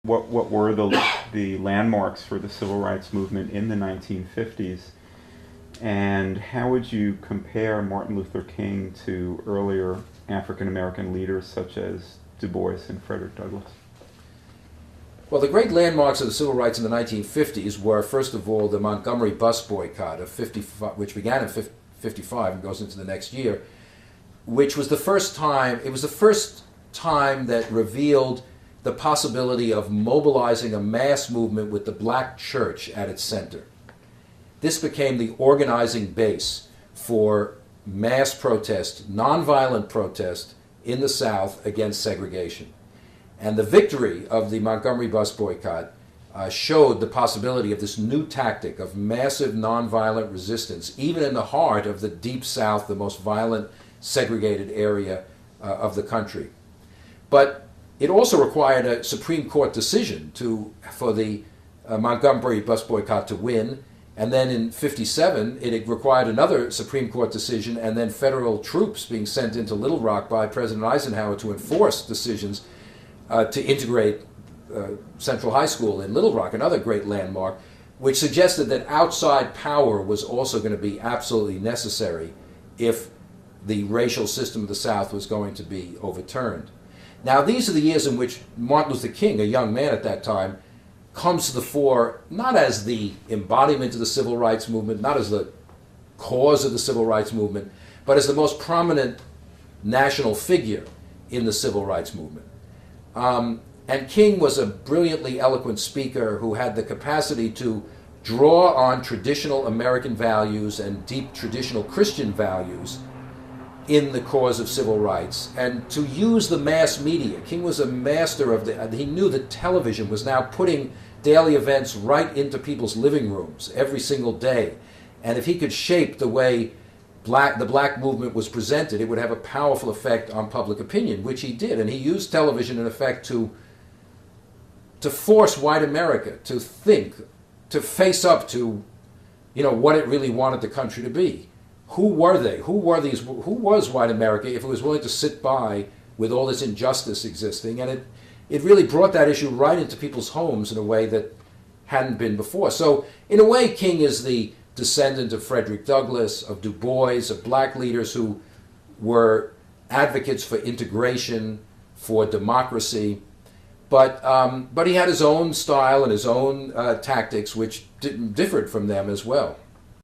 what were the landmarks for the civil rights movement in the 1950s, and how would you compare Martin Luther King to earlier African American leaders such as Du Bois and Frederick Douglass? Well, the great landmarks of the civil rights in the 1950s were, first of all, the Montgomery bus boycott of 55, which began in 55 and goes into the next year, which was the first time, it was the first time that revealed the possibility of mobilizing a mass movement with the black church at its center. This became the organizing base for mass protest, nonviolent protest in the South against segregation. And the victory of the Montgomery bus boycott showed the possibility of this new tactic of massive nonviolent resistance, even in the heart of the Deep South, the most violent, segregated area of the country. But it also required a Supreme Court decision for the Montgomery bus boycott to win. And then in 57, it required another Supreme Court decision, and then federal troops being sent into Little Rock by President Eisenhower to enforce decisions to integrate Central High School in Little Rock, another great landmark, which suggested that outside power was also going to be absolutely necessary if the racial system of the South was going to be overturned. Now, these are the years in which Martin Luther King, a young man at that time, comes to the fore not as the embodiment of the civil rights movement, not as the cause of the civil rights movement, but as the most prominent national figure in the civil rights movement. And King was a brilliantly eloquent speaker who had the capacity to draw on traditional American values and deep traditional Christian values in the cause of civil rights, and to use the mass media. King was a master of he knew that television was now putting daily events right into people's living rooms every single day. And if he could shape the way the black movement was presented, it would have a powerful effect on public opinion, which he did. And he used television, in effect, to force white America to think, to face up to, what it really wanted the country to be. Who were they? Who was white America if it was willing to sit by with all this injustice existing? And it really brought that issue right into people's homes in a way that hadn't been before. So, in a way, King is the descendant of Frederick Douglass, of Du Bois, of black leaders who were advocates for integration, for democracy. But he had his own style and his own tactics, which differed from them as well.